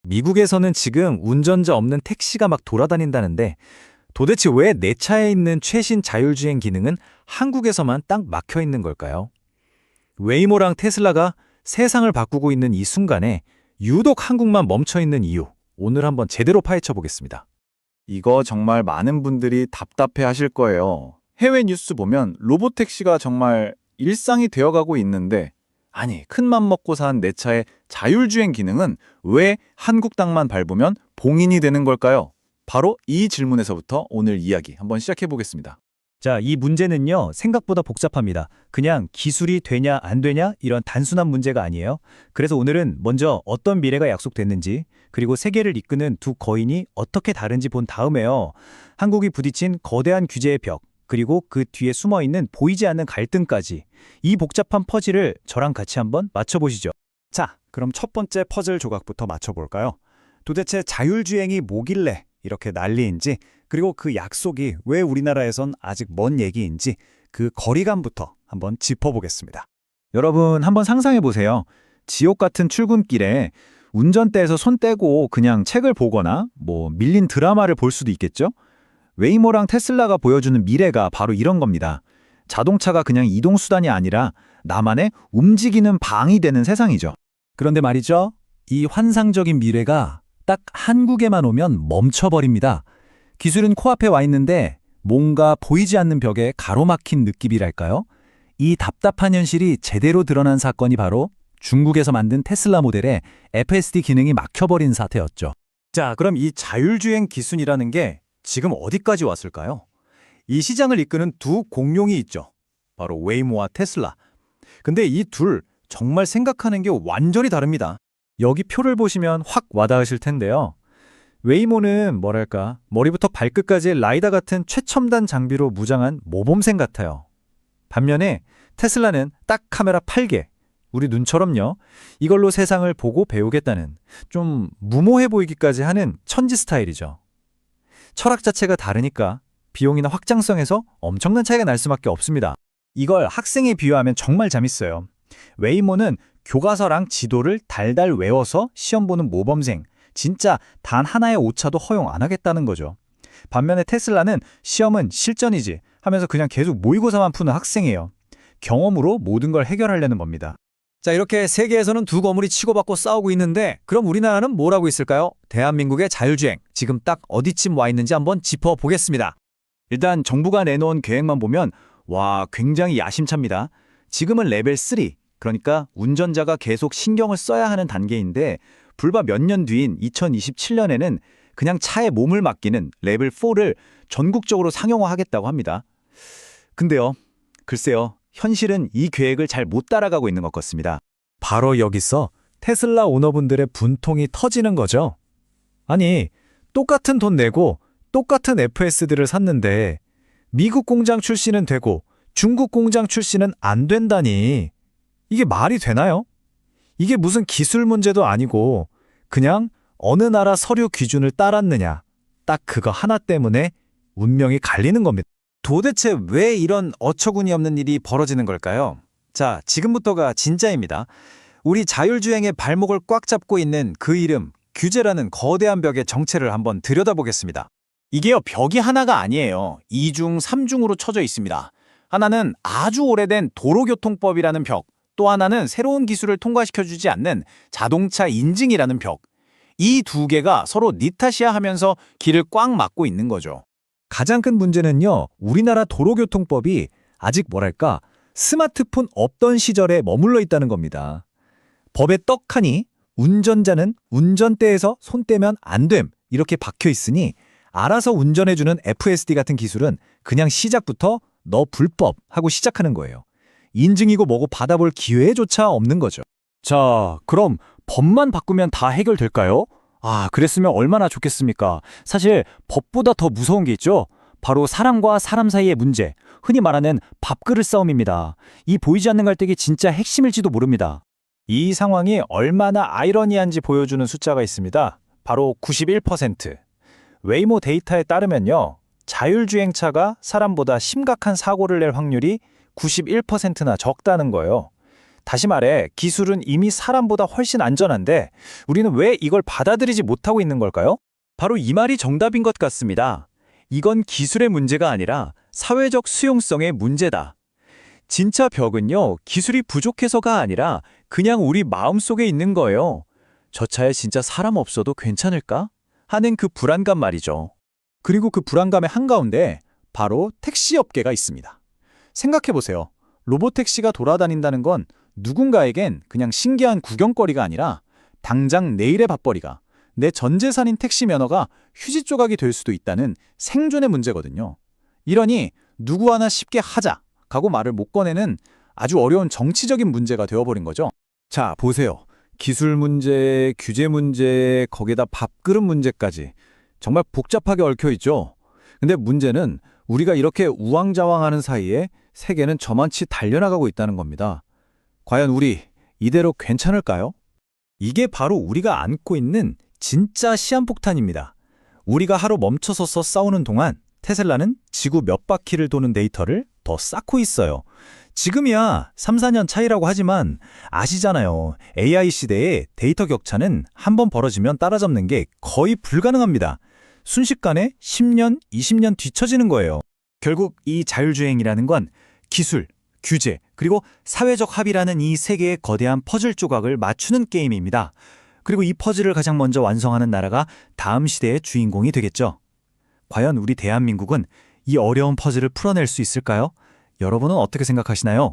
미국에서는 지금 운전자 없는 택시가 막 돌아다닌다는데 도대체 왜 내 차에 있는 최신 자율주행 기능은 한국에서만 딱 막혀 있는 걸까요? 웨이모랑 테슬라가 세상을 바꾸고 있는 이 순간에 유독 한국만 멈춰 있는 이유, 오늘 한번 제대로 파헤쳐 보겠습니다. 이거 정말 많은 분들이 답답해 하실 거예요. 해외 뉴스 보면 로보택시가 정말 일상이 되어가고 있는데, 아니, 큰맘 먹고 산 내 차의 자율주행 기능은 왜 한국 땅만 밟으면 봉인이 되는 걸까요? 바로 이 질문에서부터 오늘 이야기 한번 시작해 보겠습니다. 자, 이 문제는요, 생각보다 복잡합니다. 그냥 기술이 되냐 안 되냐 이런 단순한 문제가 아니에요. 그래서 오늘은 먼저 어떤 미래가 약속됐는지, 그리고 세계를 이끄는 두 거인이 어떻게 다른지 본 다음에요. 한국이 부딪힌 거대한 규제의 벽, 그리고 그 뒤에 숨어있는 보이지 않는 갈등까지, 이 복잡한 퍼즐을 저랑 같이 한번 맞춰보시죠. 자, 그럼 첫 번째 퍼즐 조각부터 맞춰볼까요? 도대체 자율주행이 뭐길래 이렇게 난리인지, 그리고 그 약속이 왜 우리나라에선 아직 먼 얘기인지 그 거리감부터 한번 짚어보겠습니다. 여러분 한번 상상해 보세요. 지옥 같은 출근길에 운전대에서 손 떼고 그냥 책을 보거나 밀린 드라마를 볼 수도 있겠죠? 웨이모랑 테슬라가 보여주는 미래가 바로 이런 겁니다. 자동차가 그냥 이동수단이 아니라 나만의 움직이는 방이 되는 세상이죠. 그런데 말이죠, 이 환상적인 미래가 딱 한국에만 오면 멈춰버립니다. 기술은 코앞에 와 있는데 뭔가 보이지 않는 벽에 가로막힌 느낌이랄까요? 이 답답한 현실이 제대로 드러난 사건이 바로 중국에서 만든 테슬라 모델의 FSD 기능이 막혀버린 사태였죠. 자, 그럼 이 자율주행 기술이라는 게 지금 어디까지 왔을까요? 이 시장을 이끄는 두 공룡이 있죠. 바로 웨이모와 테슬라. 근데 이 둘 정말 생각하는 게 완전히 다릅니다. 여기 표를 보시면 확 와닿으실 텐데요. 웨이모는 뭐랄까, 머리부터 발끝까지 라이다 같은 최첨단 장비로 무장한 모범생 같아요. 반면에 테슬라는 딱 카메라 8개, 우리 눈처럼요, 이걸로 세상을 보고 배우겠다는 좀 무모해 보이기까지 하는 천지 스타일이죠. 철학 자체가 다르니까 비용이나 확장성에서 엄청난 차이가 날 수밖에 없습니다. 이걸 학생에 비유하면 정말 재밌어요. 웨이모는 교과서랑 지도를 달달 외워서 시험 보는 모범생, 진짜 단 하나의 오차도 허용 안 하겠다는 거죠. 반면에 테슬라는 시험은 실전이지 하면서 그냥 계속 모의고사만 푸는 학생이에요. 경험으로 모든 걸 해결하려는 겁니다. 자, 이렇게 세계에서는 두 거물이 치고받고 싸우고 있는데 그럼 우리나라는 뭘 하고 있을까요? 대한민국의 자율주행, 지금 딱 어디쯤 와 있는지 한번 짚어보겠습니다. 일단 정부가 내놓은 계획만 보면 와, 굉장히 야심차입니다. 지금은 레벨 3, 그러니까 운전자가 계속 신경을 써야 하는 단계인데 불과 몇 년 뒤인 2027년에는 그냥 차에 몸을 맡기는 레벨 4를 전국적으로 상용화하겠다고 합니다. 근데요, 글쎄요, 현실은 이 계획을 잘 못 따라가고 있는 것 같습니다. 바로 여기서 테슬라 오너분들의 분통이 터지는 거죠. 아니, 똑같은 돈 내고 똑같은 FSD를 샀는데 미국 공장 출시는 되고 중국 공장 출시는 안 된다니, 이게 말이 되나요? 이게 무슨 기술 문제도 아니고 그냥 어느 나라 서류 기준을 따랐느냐, 딱 그거 하나 때문에 운명이 갈리는 겁니다. 도대체 왜 이런 어처구니 없는 일이 벌어지는 걸까요? 자, 지금부터가 진짜입니다. 우리 자율주행의 발목을 꽉 잡고 있는 그 이름, 규제라는 거대한 벽의 정체를 한번 들여다보겠습니다. 이게요, 벽이 하나가 아니에요. 2중, 3중으로 쳐져 있습니다. 하나는 아주 오래된 도로교통법이라는 벽, 또 하나는 새로운 기술을 통과시켜주지 않는 자동차 인증이라는 벽. 이 두 개가 서로 니 탓이야 하면서 길을 꽉 막고 있는 거죠. 가장 큰 문제는요, 우리나라 도로교통법이 아직 뭐랄까, 스마트폰 없던 시절에 머물러 있다는 겁니다. 법에 떡하니 운전자는 운전대에서 손 떼면 안 됨, 이렇게 박혀 있으니 알아서 운전해주는 FSD 같은 기술은 그냥 시작부터 너 불법 하고 시작하는 거예요. 인증이고 뭐고 받아볼 기회조차 없는 거죠. 자, 그럼 법만 바꾸면 다 해결될까요? 그랬으면 얼마나 좋겠습니까? 사실 법보다 더 무서운 게 있죠. 바로 사람과 사람 사이의 문제, 흔히 말하는 밥그릇 싸움입니다. 이 보이지 않는 갈등이 진짜 핵심일지도 모릅니다. 이 상황이 얼마나 아이러니한지 보여주는 숫자가 있습니다. 바로 91%. 웨이모 데이터에 따르면요, 자율주행차가 사람보다 심각한 사고를 낼 확률이 91%나 적다는 거예요. 다시 말해, 기술은 이미 사람보다 훨씬 안전한데 우리는 왜 이걸 받아들이지 못하고 있는 걸까요? 바로 이 말이 정답인 것 같습니다. 이건 기술의 문제가 아니라 사회적 수용성의 문제다. 진짜 벽은요, 기술이 부족해서가 아니라 그냥 우리 마음속에 있는 거예요. 저 차에 진짜 사람 없어도 괜찮을까? 하는 그 불안감 말이죠. 그리고 그 불안감의 한가운데 바로 택시 업계가 있습니다. 생각해보세요. 로보택시가 돌아다닌다는 건 누군가에겐 그냥 신기한 구경거리가 아니라 당장 내일의 밥벌이가, 내 전 재산인 택시 면허가 휴지 조각이 될 수도 있다는 생존의 문제거든요. 이러니 누구 하나 쉽게 하자 가고 말을 못 꺼내는 아주 어려운 정치적인 문제가 되어버린 거죠. 자, 보세요. 기술 문제, 규제 문제, 거기다 밥그릇 문제까지 정말 복잡하게 얽혀 있죠. 근데 문제는 우리가 이렇게 우왕좌왕하는 사이에 세계는 저만치 달려나가고 있다는 겁니다. 과연 우리 이대로 괜찮을까요? 이게 바로 우리가 안고 있는 진짜 시한폭탄입니다. 우리가 하루 멈춰서서 싸우는 동안 테슬라는 지구 몇 바퀴를 도는 데이터를 더 쌓고 있어요. 지금이야 3, 4년 차이라고 하지만 아시잖아요. AI 시대에 데이터 격차는 한번 벌어지면 따라잡는 게 거의 불가능합니다. 순식간에 10년, 20년 뒤처지는 거예요. 결국 이 자율주행이라는 건 기술, 규제, 그리고 사회적 합의라는 이 세 개의 거대한 퍼즐 조각을 맞추는 게임입니다. 그리고 이 퍼즐을 가장 먼저 완성하는 나라가 다음 시대의 주인공이 되겠죠. 과연 우리 대한민국은 이 어려운 퍼즐을 풀어낼 수 있을까요? 여러분은 어떻게 생각하시나요?